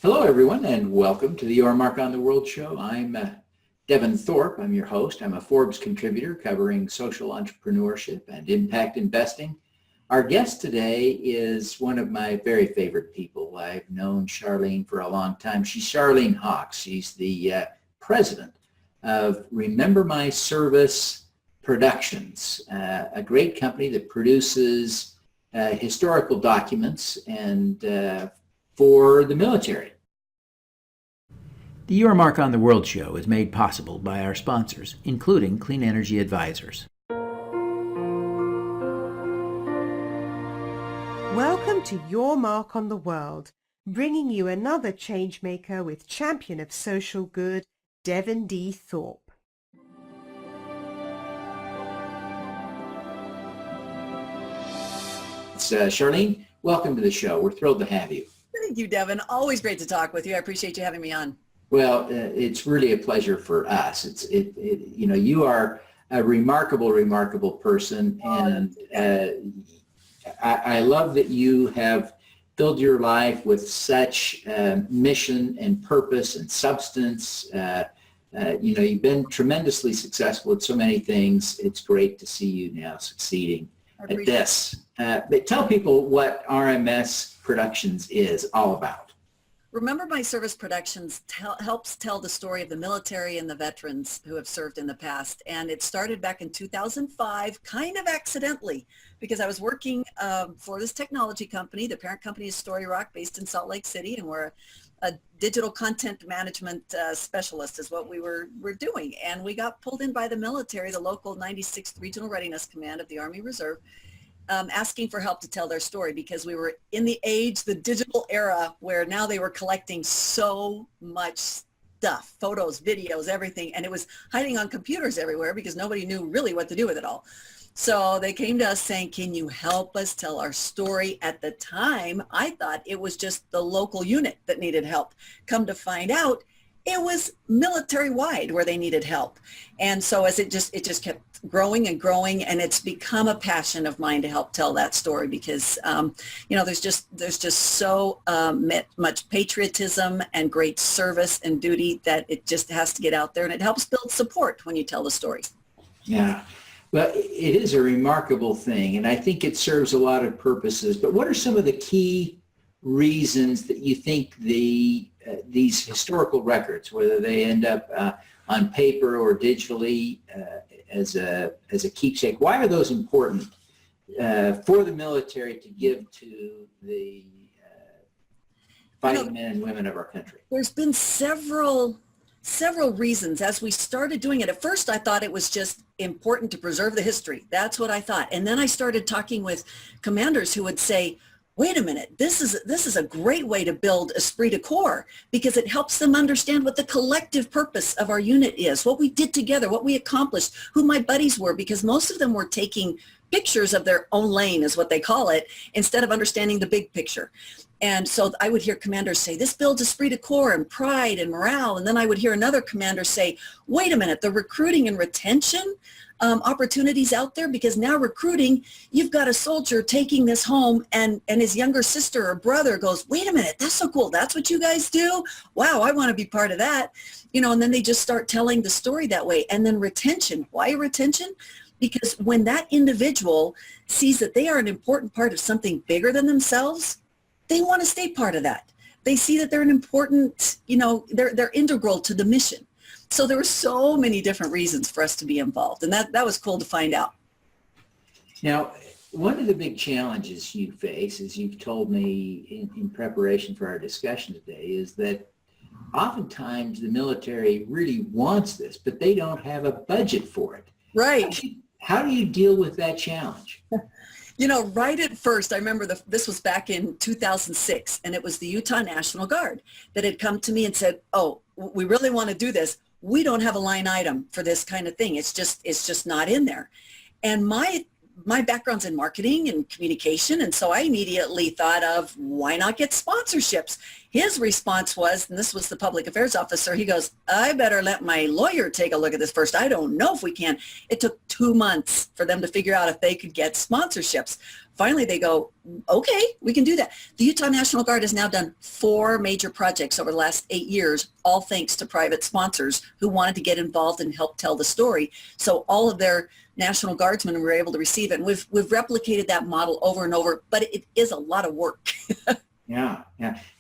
Hello, everyone, and welcome to the Your Mark on the World show. I'm Devin Thorpe. I'm your host. I'm a Forbes contributor covering social entrepreneurship and impact investing. Our guest today is one of my very favorite people. I've known Charlene for a long time. She's Sharlene Hawkes. She's the president of Remember My Service Productions, a great company that produces historical documents and for the military. The Your Mark on the World show is made possible by our sponsors, including Clean Energy Advisors. Welcome to Your Mark on the World, bringing you another changemaker with champion of social good, Devin D. Thorpe. It's Charlene, welcome to the show. We're thrilled to have you. Thank you, Devin. Always great to talk with you. I appreciate you having me on. Well, it's really a pleasure for us. You are a remarkable person, and I love that you have filled your life with such mission and purpose and substance. You've been tremendously successful at so many things. It's great to see you now succeeding at this. But tell people what RMS Productions is all about. Remember My Service Productions helps tell the story of the military and the veterans who have served in the past. And it started back in 2005, kind of accidentally, because I was working for this technology company. The parent company is StoryRock, based in Salt Lake City, and we're a digital content management specialist is what we're doing. And we got pulled in by the military, the local 96th Regional Readiness Command of the Army Reserve, asking for help to tell their story, because we were in the digital era, where now they were collecting so much stuff, photos, videos, everything, and it was hiding on computers everywhere because nobody knew really what to do with it all. So they came to us saying, can you help us tell our story? At the time, I thought it was just the local unit that needed help. Come to find out, it was military-wide where they needed help. And so as it just kept growing and growing, and it's become a passion of mine to help tell that story, because there's just so much patriotism and great service and duty that it just has to get out there, and it helps build support when you tell the story. Yeah, well, it is a remarkable thing, and I think it serves a lot of purposes. But what are some of the key reasons that you think these historical records, whether they end up on paper or digitally as a keepsake, why are those important for the military to give to the fighting men and women of our country? There's been several reasons. As we started doing it, at first I thought it was just important to preserve the history. That's what I thought. And then I started talking with commanders who would say, wait a minute, this is a great way to build esprit de corps, because it helps them understand what the collective purpose of our unit is, what we did together, what we accomplished, who my buddies were, because most of them were taking pictures of their own lane, is what they call it, instead of understanding the big picture. And so I would hear commanders say, this builds esprit de corps and pride and morale. And then I would hear another commander say, wait a minute, the recruiting and retention opportunities out there, because now recruiting, you've got a soldier taking this home, and his younger sister or brother goes, wait a minute, that's so cool. That's what you guys do? Wow, I want to be part of that. And then they just start telling the story that way. And then retention. Why retention? Because when that individual sees that they are an important part of something bigger than themselves, they want to stay part of that. They see that they're an important, they're integral to the mission. So there were so many different reasons for us to be involved, and that was cool to find out. Now, one of the big challenges you face, as you've told me in preparation for our discussion today, is that oftentimes the military really wants this, but they don't have a budget for it. Right. How do you deal with that challenge? Right at first, I remember this was back in 2006, and it was the Utah National Guard that had come to me and said, oh, we really want to do this. We don't have a line item for this kind of thing. It's just not in there. And my background's in marketing and communication, and so I immediately thought of, why not get sponsorships? His response was, and this was the public affairs officer, he goes, I better let my lawyer take a look at this first. I don't know if we can. It took 2 months for them to figure out if they could get sponsorships. Finally, they go, okay, we can do that. The Utah National Guard has now done 4 major projects over the last 8 years, all thanks to private sponsors who wanted to get involved and help tell the story. So all of their National Guardsmen were able to receive it. And we've replicated that model over and over, but it is a lot of work. Yeah.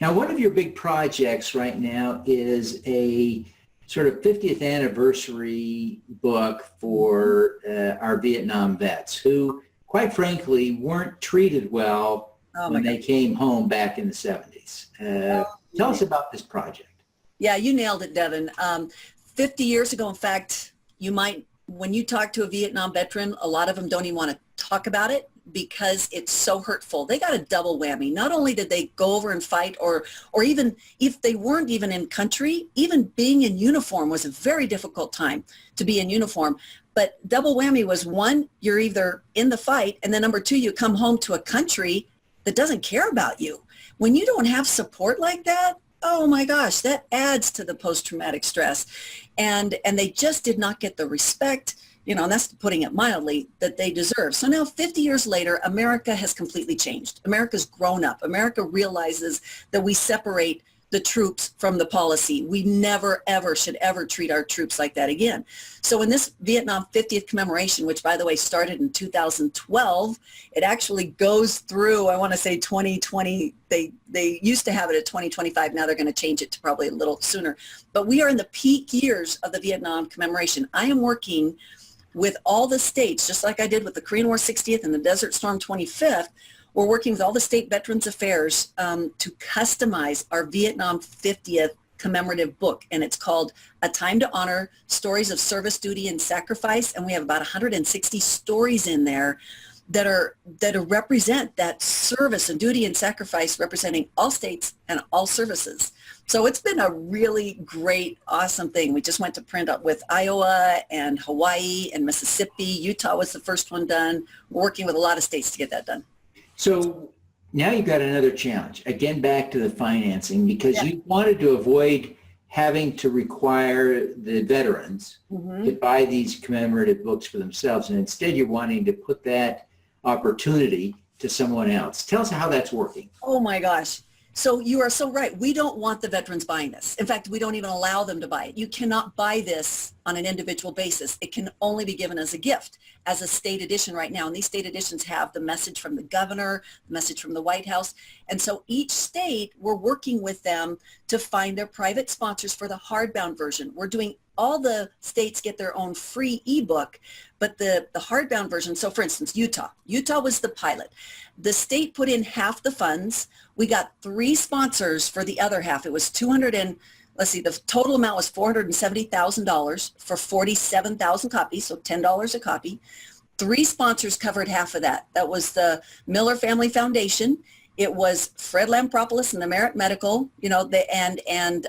Now, one of your big projects right now is a sort of 50th anniversary book for our Vietnam vets who, quite frankly, weren't treated well when they came home back in the 70s. Tell us about this project. Yeah, you nailed it, Devin. 50 years ago, in fact, when you talk to a Vietnam veteran, a lot of them don't even want to talk about it because it's so hurtful. They got a double whammy. Not only did they go over and fight, or even if they weren't even in country, even being in uniform was a very difficult time to be in uniform. But double whammy was, one, you're either in the fight, and then number 2, you come home to a country that doesn't care about you. When you don't have support like that, oh my gosh, that adds to the post-traumatic stress. And they just did not get the respect, and that's putting it mildly, that they deserve. So now 50 years later, America has completely changed. America's grown up. America realizes that we separate the troops from the policy. We never, ever should ever treat our troops like that again. So in this Vietnam 50th commemoration, which by the way started in 2012, it actually goes through, I want to say 2020, they used to have it at 2025, now they're going to change it to probably a little sooner. But we are in the peak years of the Vietnam commemoration. I am working with all the states, just like I did with the Korean War 60th and the Desert Storm 25th, we're working with all the state Veterans Affairs to customize our Vietnam 50th commemorative book. And it's called A Time to Honor, Stories of Service, Duty, and Sacrifice. And we have about 160 stories in there that represent that service and duty and sacrifice, representing all states and all services. So it's been a really great, awesome thing. We just went to print up with Iowa and Hawaii and Mississippi. Utah was the first one done. We're working with a lot of states to get that done. So now you've got another challenge, again, back to the financing, because you wanted to avoid having to require the veterans to buy these commemorative books for themselves. And instead, you're wanting to put that opportunity to someone else. Tell us how that's working. Oh, my gosh. So you are so right. We don't want the veterans buying this. In fact, we don't even allow them to buy it. You cannot buy this on an individual basis. It can only be given as a gift, as a state edition right now. And these state editions have the message from the governor, the message from the White House. And so each state, we're working with them to find their private sponsors for the hardbound version. We're doing, all the states get their own free ebook, but the hardbound version, so for instance, Utah was the pilot. The state put in half the funds. We got 3 sponsors for the other half. It was the total amount was $470,000 for 47,000 copies, so $10 a copy. 3 sponsors covered half of that. That was the Miller Family Foundation. It was Fred Lampropoulos and the Merit Medical, and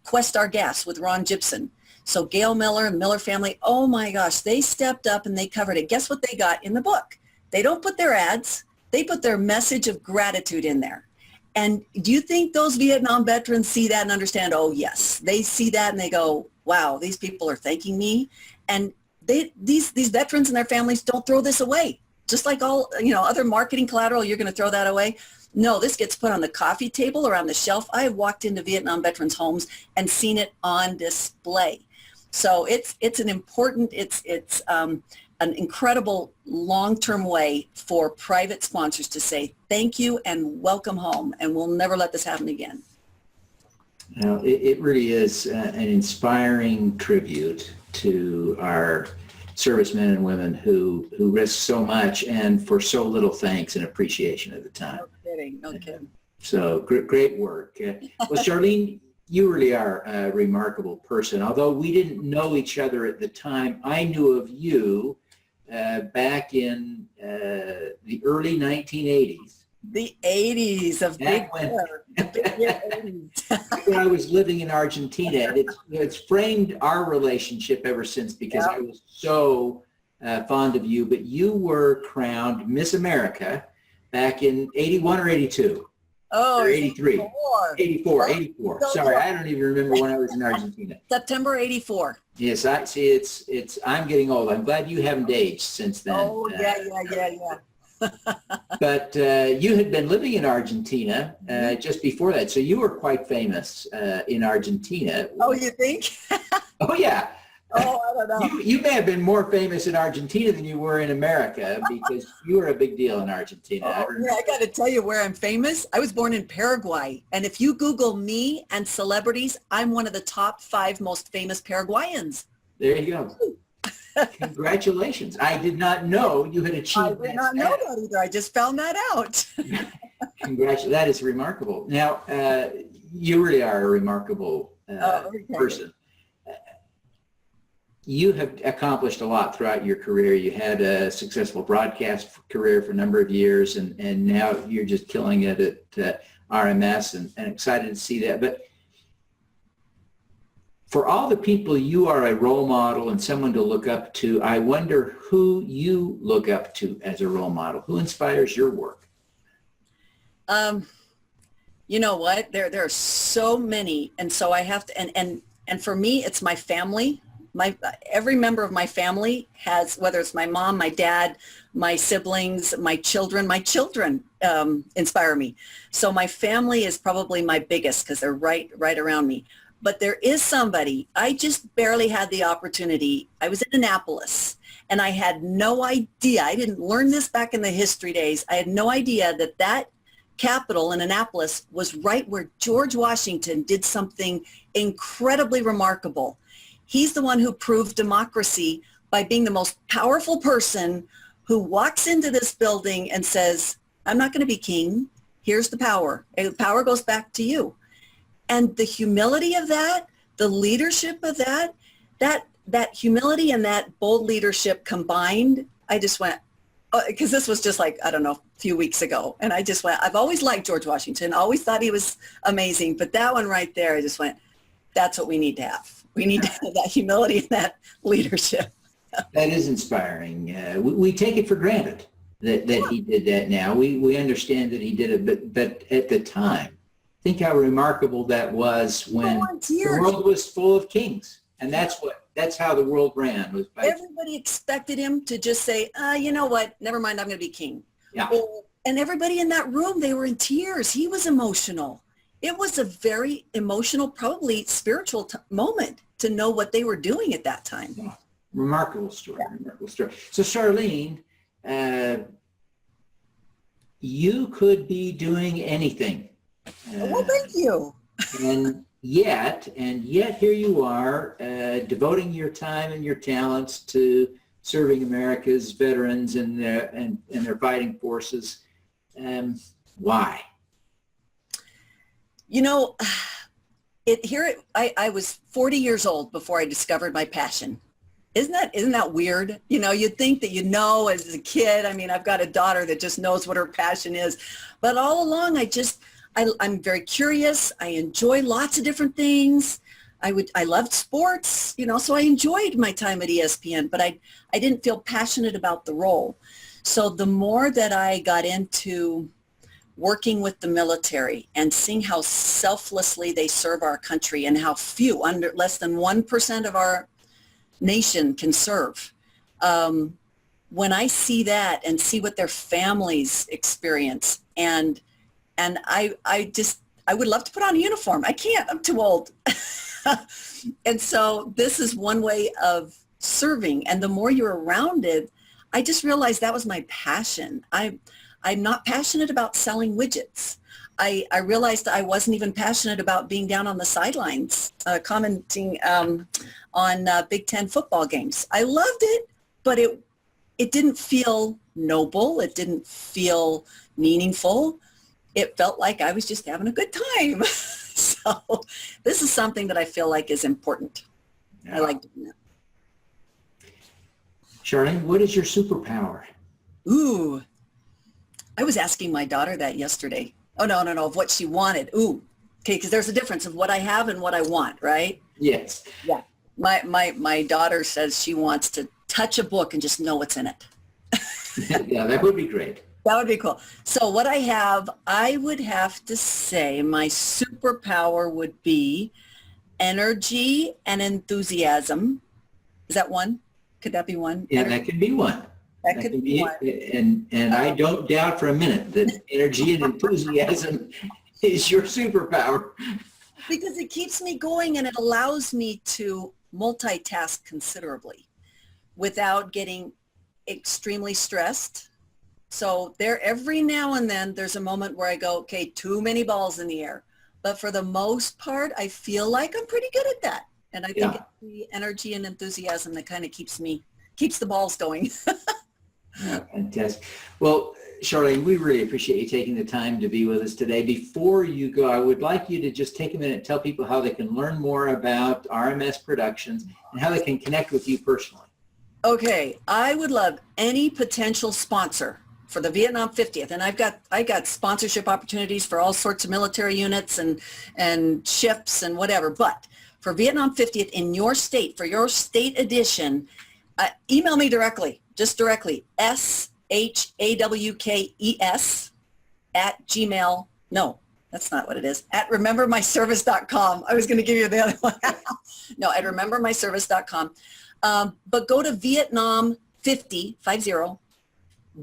Questar Gas with Ron Gibson. So Gail Miller and Miller family, oh my gosh, they stepped up and they covered it. Guess what they got in the book? They don't put their ads. They put their message of gratitude in there. And do you think those Vietnam veterans see that and understand, oh yes, they see that and they go, wow, these people are thanking me. And these veterans and their families don't throw this away. Just like all, other marketing collateral, you're going to throw that away. No, this gets put on the coffee table or on the shelf. I have walked into Vietnam veterans' homes and seen it on display. So it's an important, it's an incredible long-term way for private sponsors to say thank you and welcome home, and we'll never let this happen again. Now, it really is an inspiring tribute to our servicemen and women who risk so much and for so little thanks and appreciation at the time. No kidding. So great work. Well, Charlene, you really are a remarkable person. Although we didn't know each other at the time, I knew of you back in the early 1980s. The 80s of Big Four. When I was living in Argentina. It's framed our relationship ever since because I was so fond of you. But you were crowned Miss America back in 81 or 82. Oh, Or 83. 84. 84, Oh, 84. so Sorry, close. I don't even remember when I was in Argentina. September 84. Yes, I see. I'm getting old. I'm glad you haven't aged since then. Oh, yeah. But you had been living in Argentina just before that, so you were quite famous in Argentina. Oh, you think? Oh, yeah. Oh, I don't know. You may have been more famous in Argentina than you were in America because you were a big deal in Argentina. I got to tell you where I'm famous. I was born in Paraguay. And if you Google me and celebrities, I'm one of the top 5 most famous Paraguayans. There you go. Congratulations. I did not know you had achieved that. I did not know that either. I just found that out. Congratulations. That is remarkable. Now, you really are a remarkable person. You have accomplished a lot throughout your career. You had a successful broadcast career for a number of years, and now you're just killing it at RMS, and excited to see that. But for all the people you are a role model and someone to look up to, I wonder who you look up to as a role model. Who inspires your work? You know what? There are so many, and so I have to. And for me, it's my family. Every member of my family has, whether it's my mom, my dad, my siblings, my children inspire me. So my family is probably my biggest because they're right around me. But there is somebody, I just barely had the opportunity. I was in Annapolis and I had no idea. I didn't learn this back in the history days. I had no idea that Capitol in Annapolis was right where George Washington did something incredibly remarkable. He's the one who proved democracy by being the most powerful person who walks into this building and says, I'm not going to be king. Here's the power. And the power goes back to you. And the humility of that, the leadership of that humility and that bold leadership combined, I just went, because this was just like, I don't know, a few weeks ago. And I just went, I've always liked George Washington, always thought he was amazing. But that one right there, I just went, that's what we need to have. We need to have that humility and that leadership. That is inspiring. We take it for granted that he did that now. We understand that he did it, but at the time, think how remarkable that was when the world was full of kings. And that's how the world ran. Was by everybody expected him to just say, you know what, never mind, I'm going to be king. Yeah. And everybody in that room, they were in tears. He was emotional. It was a very emotional, probably spiritual moment to know what they were doing at that time. Yeah. Remarkable story. Yeah. Remarkable story. So Charlene, you could be doing anything. Well, thank you. And yet here you are devoting your time and your talents to serving America's veterans and their fighting forces. Why? You know, I was 40 years old before I discovered my passion. Isn't that weird? You know, you'd think that as a kid. I mean, I've got a daughter that just knows what her passion is. But all along, I'm very curious. I enjoy lots of different things. I loved sports, so I enjoyed my time at ESPN, but I didn't feel passionate about the role. So the more that I got into working with the military and seeing how selflessly they serve our country and how few, under less than 1% of our nation can serve. When I see that and see what their families experience, and I would love to put on a uniform. I can't, I'm too old. And so this is one way of serving. And the more you're around it, I just realized that was my passion. I'm not passionate about selling widgets. I realized I wasn't even passionate about being down on the sidelines, commenting on Big Ten football games. I loved it, but it didn't feel noble. It didn't feel meaningful. It felt like I was just having a good time. So this is something that I feel like is important. Yeah. I like doing that. Charlene, what is your superpower? Ooh, I was asking my daughter that yesterday. Oh, no, of what she wanted. Ooh, okay, because there's a difference of what I have and what I want, right? Yes. Yeah. My daughter says she wants to touch a book and just know what's in it. Yeah, that would be great. That would be cool. So what I would have to say my superpower would be energy and enthusiasm. Is that one? Could that be one? Yeah, that could be one. That could be one. And I don't doubt for a minute that energy and enthusiasm is your superpower. Because it keeps me going and it allows me to multitask considerably without getting extremely stressed. So there, every now and then there's a moment where I go, okay, too many balls in the air. But for the most part, I feel like I'm pretty good at that. And I think it's the energy and enthusiasm that kind of keeps the balls going. Yeah, fantastic. Well, Charlene, we really appreciate you taking the time to be with us today. Before you go, I would like you to just take a minute and tell people how they can learn more about RMS Productions and how they can connect with you personally. Okay, I would love any potential sponsor for the Vietnam 50th, and I got sponsorship opportunities for all sorts of military units and ships and whatever. But for Vietnam 50th in your state, for your state edition, email me directly, just directly, SHAWKES @gmail. No, that's not what it is. At remembermyservice.com. I was going to give you the other one. No, at remembermyservice.com. But go to Vietnam50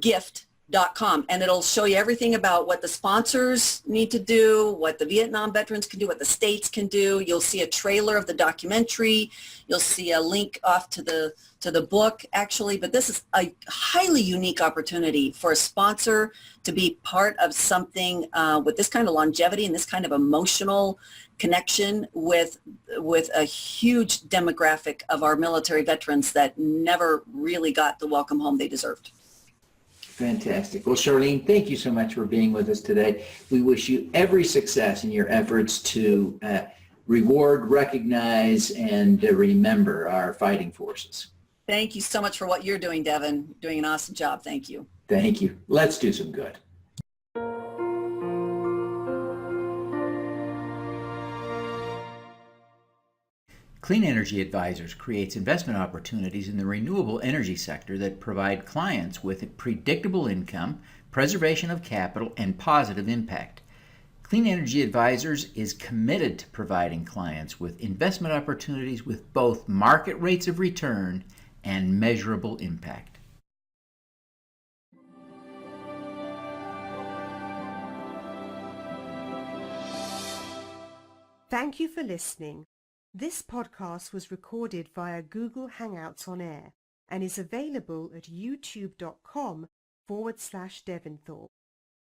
gift.com and it'll show you everything about what the sponsors need to do, what the Vietnam veterans can do, what the states can do. You'll see a trailer of the documentary. You'll see a link off to the book, actually. But this is a highly unique opportunity for a sponsor to be part of something with this kind of longevity and this kind of emotional connection with a huge demographic of our military veterans that never really got the welcome home they deserved. Fantastic. Well, Charlene, thank you so much for being with us today. We wish you every success in your efforts to reward, recognize, and remember our fighting forces. Thank you so much for what you're doing, Devin. Doing an awesome job. Thank you. Thank you. Let's do some good. Clean Energy Advisors creates investment opportunities in the renewable energy sector that provide clients with predictable income, preservation of capital, and positive impact. Clean Energy Advisors is committed to providing clients with investment opportunities with both market rates of return and measurable impact. Thank you for listening. This podcast was recorded via Google Hangouts on Air and is available at youtube.com/Devin Thorpe.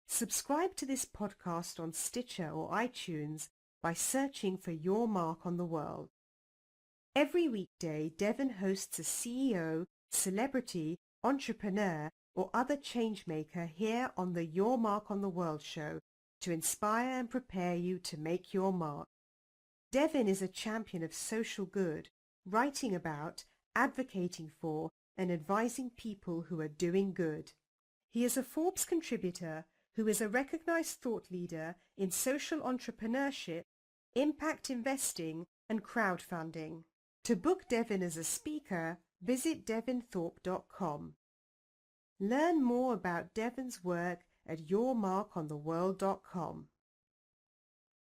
Subscribe to this podcast on Stitcher or iTunes by searching for Your Mark on the World. Every weekday, Devin hosts a CEO, celebrity, entrepreneur, or other changemaker here on the Your Mark on the World show to inspire and prepare you to make your mark. Devin is a champion of social good, writing about, advocating for, and advising people who are doing good. He is a Forbes contributor who is a recognized thought leader in social entrepreneurship, impact investing, and crowdfunding. To book Devin as a speaker, visit devinthorpe.com. Learn more about Devin's work at yourmarkontheworld.com.